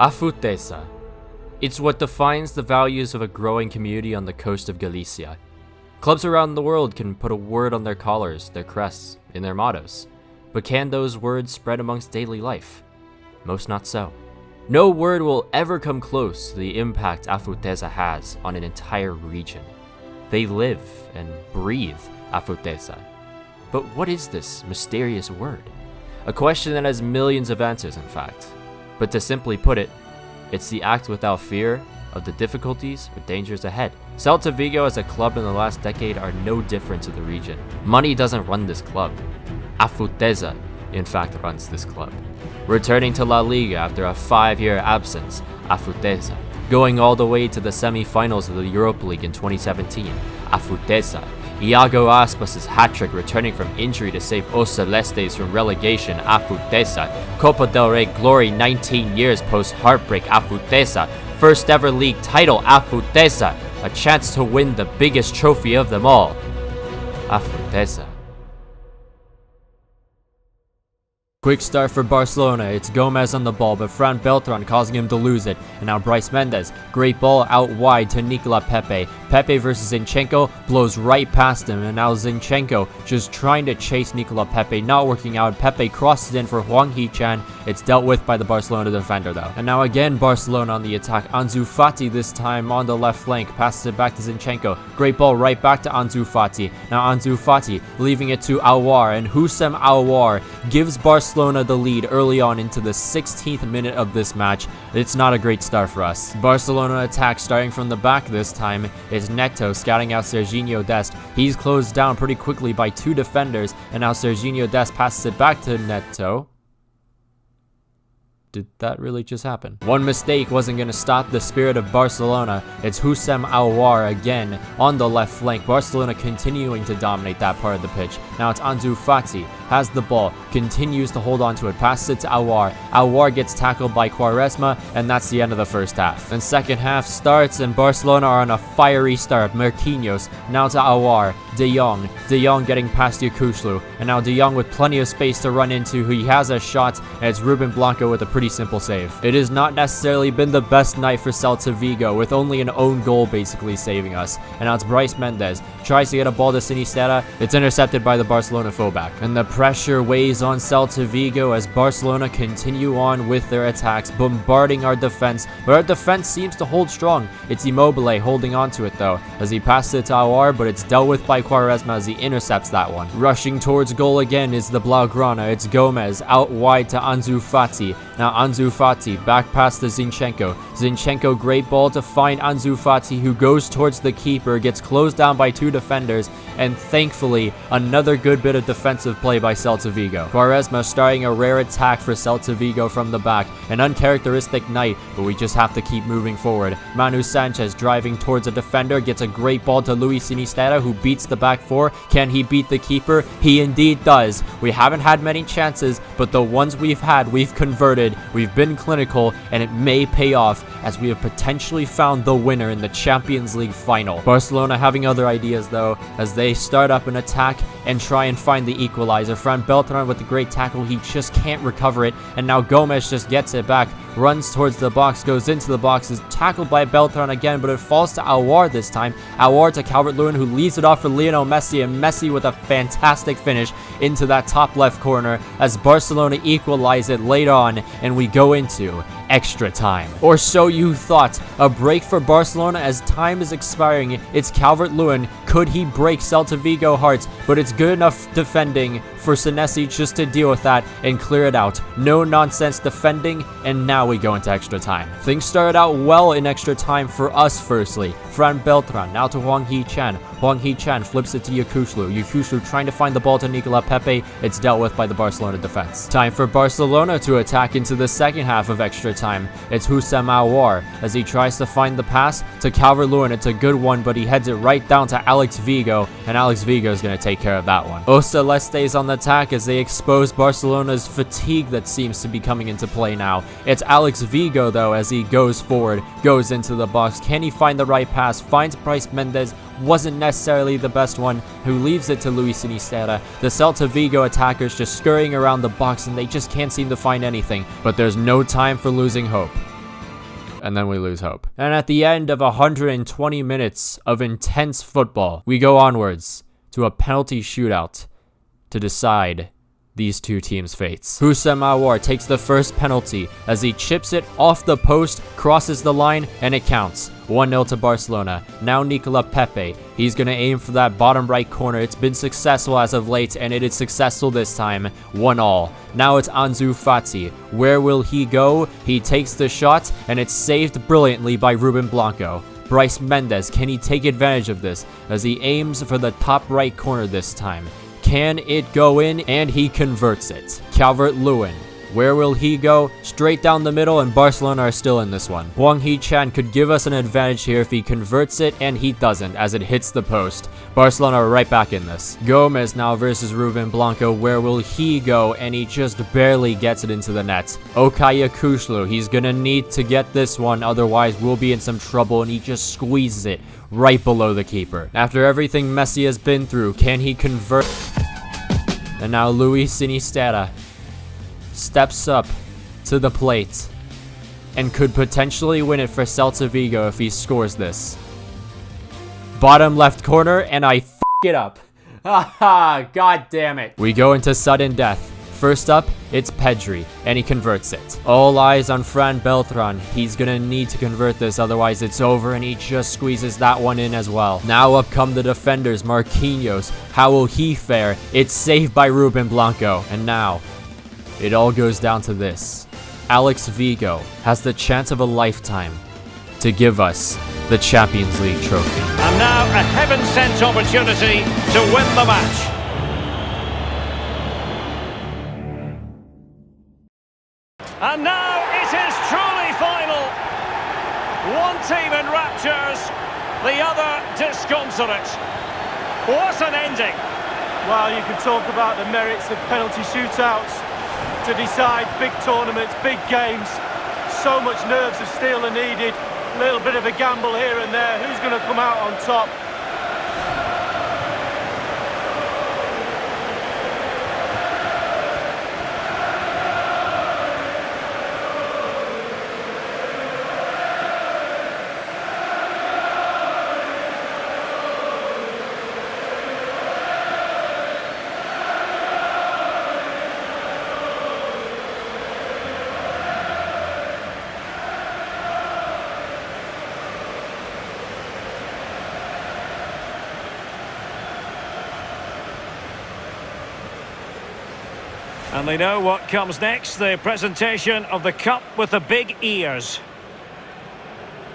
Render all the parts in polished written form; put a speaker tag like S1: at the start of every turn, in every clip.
S1: Afutesa. It's what defines the values of a growing community on the coast of Galicia. Clubs around the world can put a word on their collars, their crests, in their mottos. But can those words spread amongst daily life? Most not so. No word will ever come close to the impact Afutesa has on an entire region. They live and breathe Afutesa. But what is this mysterious word? A question that has millions of answers, in fact. But to simply put it, it's the act without fear of the difficulties or dangers ahead. Celta Vigo as a club in the last decade are no different to the region. Money doesn't run this club. Afutesa, in fact, runs this club. Returning to La Liga after a 5-year absence, Afutesa. Going all the way to the semi-finals of the Europa League in 2017, Afutesa. Iago Aspas' hat-trick returning from injury to save Os Celestes from relegation, Afutesa. Copa del Rey glory 19 years post-heartbreak, Afutesa. First ever league title, Afutesa. A chance to win the biggest trophy of them all, Afutesa. Quick start for Barcelona. It's Gomez on the ball, but Fran Beltran causing him to lose it. And now Bryce Mendes. Great ball out wide to Nicola Pepe. Pepe versus Zinchenko blows right past him. And now Zinchenko just trying to chase Nicola Pepe. Not working out. Pepe crosses in for Hwang Hee-chan. It's dealt with by the Barcelona defender though. And now again Barcelona on the attack. Ansu Fati this time on the left flank. Passes it back to Zinchenko. Great ball right back to Ansu Fati. Now Ansu Fati leaving it to Aouar. And Houssem Aouar gives Barcelona the lead early on into the 16th minute of this match. It's not a great start for us. Barcelona attack starting from the back this time is Neto scouting out Serginho Dest. He's closed down pretty quickly by 2 defenders, and now Serginho Dest passes it back to Neto. Did that really just happen? One mistake wasn't going to stop the spirit of Barcelona. It's Houssem Aouar again on the left flank. Barcelona continuing to dominate that part of the pitch. Now it's Ansu Fati. Has the ball. Continues to hold on to it. Passes it to Aouar. Aouar gets tackled by Quaresma, and that's the end of the first half. And second half starts, and Barcelona are on a fiery start. Marquinhos. Now to Aouar. De Jong. De Jong getting past Yakushlu. And now De Jong with plenty of space to run into. He has a shot, and it's Ruben Blanco with a pretty simple save. It has not necessarily been the best night for Celta Vigo, with only an own goal basically saving us. And now it's Bryce Mendes. Tries to get a ball to Sinisterra. It's intercepted by the Barcelona fullback. And the pressure weighs on Celta Vigo as Barcelona continue on with their attacks, bombarding our defense. But our defense seems to hold strong. It's Immobile holding on to it though, as he passes it to Aouar, but it's dealt with by Quaresma as he intercepts that one. Rushing towards goal again is the Blaugrana. It's Gomez out wide to Ansu Fati. Now Ansu Fati back past to Zinchenko. Zinchenko great ball to find Ansu Fati, who goes towards the keeper, gets closed down by 2 defenders, and thankfully another good bit of defensive play by Celta Vigo. Quaresma starting a rare attack for Celta Vigo from the back. An uncharacteristic night, but we just have to keep moving forward. Manu Sanchez driving towards a defender, gets a great ball to Luis Sinisterra, who beats the back 4. Can he beat the keeper? He indeed does. We haven't had many chances, but the ones we've had, we've converted. We've been clinical, and it may pay off as we have potentially found the winner in the Champions League final. Barcelona having other ideas though, as they start up an attack and try and find the equalizer. Fran Beltran with the great tackle, he just can't recover it, and now Gomez just gets it back, runs towards the box, goes into the box, is tackled by Beltran again, but it falls to Aouar this time. Aouar to Calvert-Lewin, who leaves it off for Lionel Messi, and Messi with a fantastic finish into that top left corner as Barcelona equalize it late on, and we go into extra time. Or so you thought. A break for Barcelona as time is expiring. It's Calvert-Lewin. Could he break Celta Vigo hearts? But it's good enough defending for Senesi just to deal with that and clear it out. No nonsense defending, and now we go into extra time. Things started out well in extra time for us firstly. Fran Beltran now to Hwang Hee-chan. Hwang Hee-chan flips it to Yakushlu. Yakushlu trying to find the ball to Nicola Pepe. It's dealt with by the Barcelona defense. Time for Barcelona to attack into the second half of extra time. It's Houssem Aouar as he tries to find the pass to Calvert-Lewin. It's a good one, but he heads it right down to Alex Vigo, and Alex Vigo is going to take care of that one. Os Celestes on the attack as they expose Barcelona's fatigue that seems to be coming into play now. It's Alex Vigo though as he goes forward, goes into the box. Can he find the right pass? Finds Bryce Mendes. Wasn't necessarily the best one, who leaves it to Luis Sinisterra. The Celta Vigo attackers just scurrying around the box, and they just can't seem to find anything. But there's no time for losing hope. and then we lose hope. And at the end of 120 minutes of intense football, we go onwards to a penalty shootout to decide these two teams' fates. Houssem Aouar takes the first penalty as he chips it off the post, crosses the line, and it counts. 1-0 to Barcelona. Now Nicola Pepe. He's going to aim for that bottom right corner. It's been successful as of late, and it is successful this time. 1-1. Now it's Ansu Fati. Where will he go? He takes the shot, and it's saved brilliantly by Ruben Blanco. Bryce Mendes, can he take advantage of this as he aims for the top right corner this time? Can it go in? And he converts it. Calvert-Lewin. Where will he go? Straight down the middle, and Barcelona are still in this one. Hwang Hee-chan could give us an advantage here if he converts it, and he doesn't as it hits the post. Barcelona are right back in this. Gomez now versus Ruben Blanco. Where will he go? And he just barely gets it into the net. Okay Kushlu, he's gonna need to get this one, otherwise we'll be in some trouble, and he just squeezes it right below the keeper. After everything Messi has been through, can he convert? And now Luis Sinisterra steps up to the plate and could potentially win it for Celta Vigo if he scores this. Bottom left corner, and I f it up. Haha, god damn it. We go into sudden death. First up, it's Pedri, and he converts it. All eyes on Fran Beltran. He's gonna need to convert this, otherwise it's over, and he just squeezes that one in as well. Now up come the defenders, Marquinhos. How will he fare? It's saved by Ruben Blanco. And now, it all goes down to this. Alex Vigo has the chance of a lifetime to give us the Champions League trophy.
S2: And now a heaven-sent opportunity to win the match. And now it is truly final. One team in raptures, the other disconsolate. What an ending.
S3: Well, you can talk about the merits of penalty shootouts to decide big tournaments, big games. So much nerves of steel are needed. A little bit of a gamble here and there. Who's going to come out on top?
S2: And they know what comes next, the presentation of the cup with the big ears.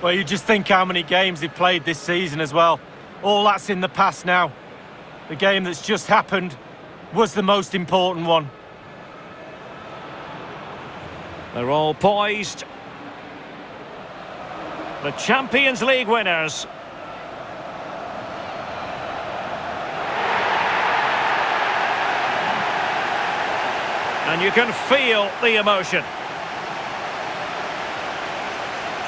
S3: Well, you just think how many games they've played this season as well. All that's in the past now. The game that's just happened was the most important one.
S2: They're all poised. The Champions League winners. And you can feel the emotion.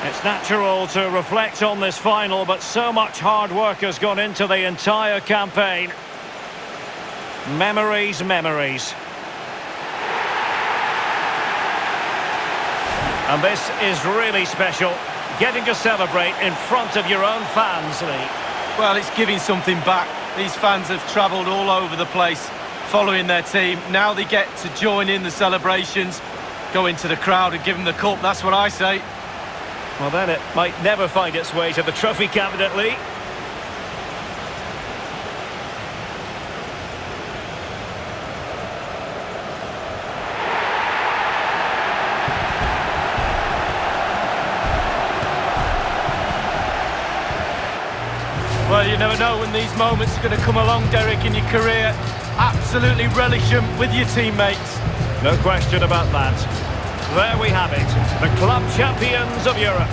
S2: It's natural to reflect on this final, but so much hard work has gone into the entire campaign. Memories, memories. And this is really special, getting to celebrate in front of your own fans, Lee.
S3: Well, it's giving something back. These fans have travelled all over the place following their team. Now they get to join in the celebrations, go into the crowd and give them the cup. That's what I say.
S2: Well, then it might never find its way to the trophy cabinet, Lee.
S3: Well, you never know when these moments are going to come along, Derek, in your career. Absolutely relish them with your teammates.
S2: No question about that. There we have it, the club champions of Europe.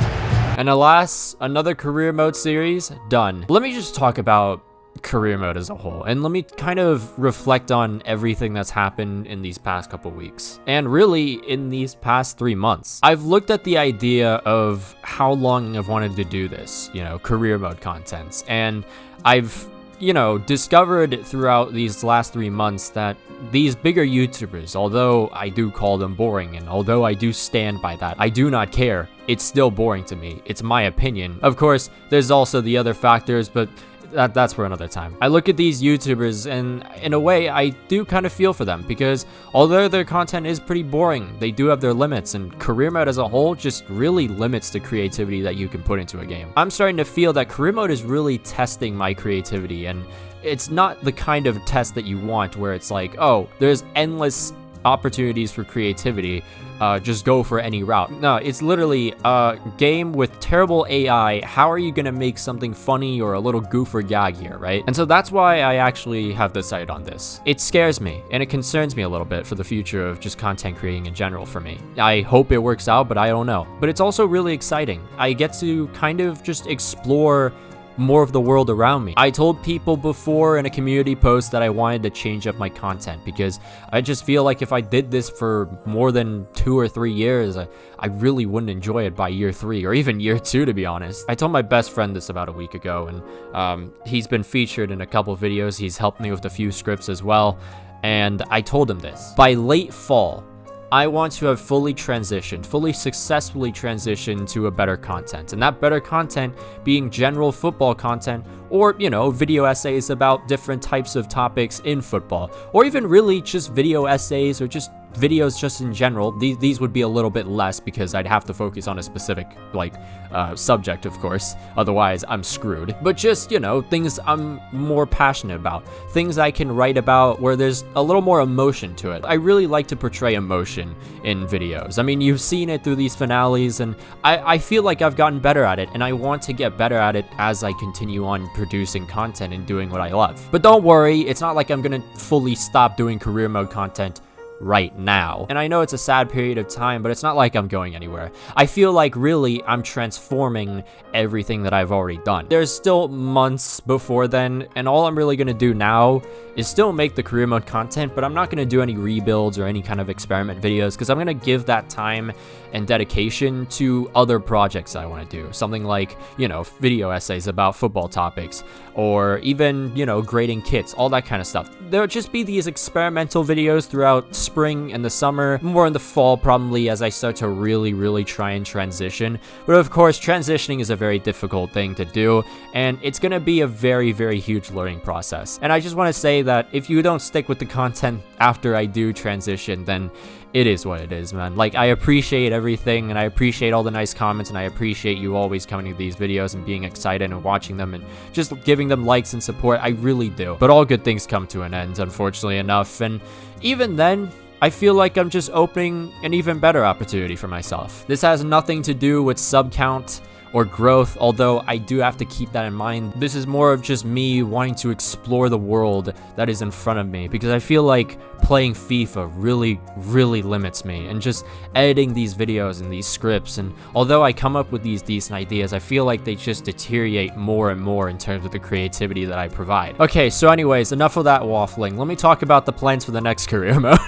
S1: And alas, another career mode series done. Let me just talk about career mode as a whole, and let me kind of reflect on everything that's happened in these past couple weeks, and really in these past 3 months. I've looked at the idea of how long I've wanted to do this, you know, career mode contents, and I've you know, discovered throughout these last 3 months that these bigger YouTubers, although I do call them boring, and although I do stand by that, I do not care. It's still boring to me. It's my opinion. Of course, there's also the other factors, but that's for another time. I look at these YouTubers and in a way I do kind of feel for them, because although their content is pretty boring, they do have their limits, and career mode as a whole just really limits the creativity that you can put into a game. I'm starting to feel that career mode is really testing my creativity, and it's not the kind of test that you want where it's like, oh, there's endless opportunities for creativity, just go for any route. No, it's literally a game with terrible AI. How are you gonna make something funny or a little goof or gag here, right? And so that's why I actually have decided on this. It scares me and it concerns me a little bit for the future of just content creating in general for me. I hope it works out, but I don't know. But it's also really exciting. I get to kind of just explore more of the world around me. I told people before in a community post that I wanted to change up my content, because I just feel like if I did this for more than 2 or 3 years, I really wouldn't enjoy it by year 3 or even year 2, to be honest. I told my best friend this about a week ago, and he's been featured in a couple videos. He's helped me with a few scripts as well, and I told him this. By late fall, I want to have fully successfully transitioned to a better content, and that better content being general football content, or, you know, video essays about different types of topics in football, or even really just video essays or just videos just in general. These would be a little bit less because I'd have to focus on a specific subject, of course, otherwise I'm screwed. But just, you know, things I'm more passionate about, things I can write about where there's a little more emotion to it. I really like to portray emotion in videos. I mean, you've seen it through these finales, and I feel like I've gotten better at it, and I want to get better at it as I continue on producing content and doing what I love. But don't worry, it's not like I'm gonna fully stop doing career mode content right now. And I know it's a sad period of time, but it's not like I'm going anywhere. I feel like really I'm transforming everything that I've already done. There's still months before then, and all I'm really gonna do now is still make the career mode content, but I'm not gonna do any rebuilds or any kind of experiment videos, because I'm gonna give that time and dedication to other projects I want to do. Something like, you know, video essays about football topics, or even, you know, grading kits, all that kind of stuff. There'll just be these experimental videos throughout spring and the summer, more in the fall probably, as I start to really try and transition. But of course, transitioning is a very difficult thing to do, and it's gonna be a very huge learning process. And I just want to say that if you don't stick with the content after I do transition, then it is what it is, man. Like, I appreciate everything, and I appreciate all the nice comments, and I appreciate you always coming to these videos and being excited and watching them and just giving them likes and support. I really do. But all good things come to an end, unfortunately enough, and even then, I feel like I'm just opening an even better opportunity for myself. This has nothing to do with sub count or growth, although I do have to keep that in mind. This is more of just me wanting to explore the world that is in front of me, because I feel like playing FIFA really limits me, and just editing these videos and these scripts, and although I come up with these decent ideas, I feel like they just deteriorate more and more in terms of the creativity that I provide. Okay, so anyways, enough of that waffling. Let me talk about the plans for the next career mode.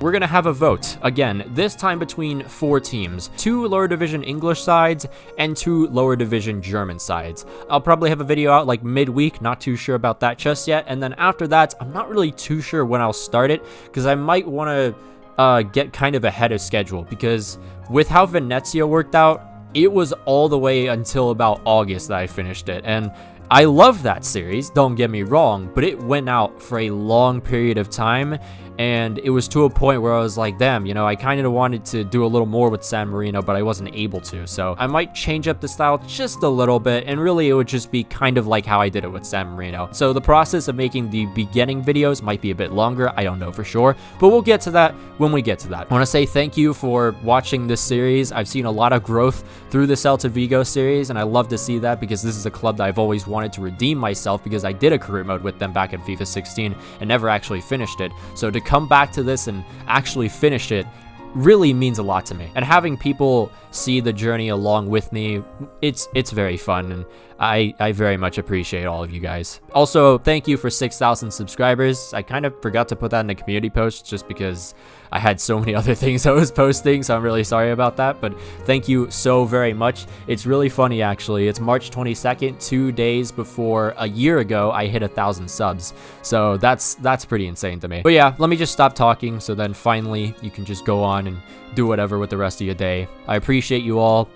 S1: We're gonna have a vote, again, this time between 4 teams, 2 lower division English sides and 2 lower division German sides. I'll probably have a video out like midweek, not too sure about that just yet, and then after that, I'm not really too sure when I'll start it, because I might want to get kind of ahead of schedule, because with how Venezia worked out, it was all the way until about August that I finished it, and I love that series, don't get me wrong, but it went out for a long period of time, and it was to a point where I was like, damn, you know, I kind of wanted to do a little more with San Marino, but I wasn't able to, so I might change up the style just a little bit, and really it would just be kind of like how I did it with San Marino. So the process of making the beginning videos might be a bit longer, I don't know for sure, but we'll get to that when we get to that. I want to say thank you for watching this series. I've seen a lot of growth through the Celta Vigo series, and I love to see that, because this is a club that I've always wanted to redeem myself, because I did a career mode with them back in FIFA 16 and never actually finished it. So to come back to this and actually finish it really means a lot to me, and having people see the journey along with me, it's very fun, and I very much appreciate all of you guys. Also, thank you for 6,000 subscribers. I kind of forgot to put that in the community post just because I had so many other things I was posting, so I'm really sorry about that, but thank you so very much. It's really funny, actually. It's March 22nd, 2 days before a year ago I hit 1,000 subs, so that's pretty insane to me. But yeah, let me just stop talking, so then finally you can just go on and do whatever with the rest of your day. I appreciate you all,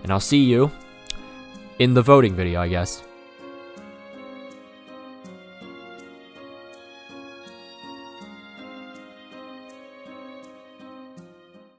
S1: and I'll see you in the voting video, I guess.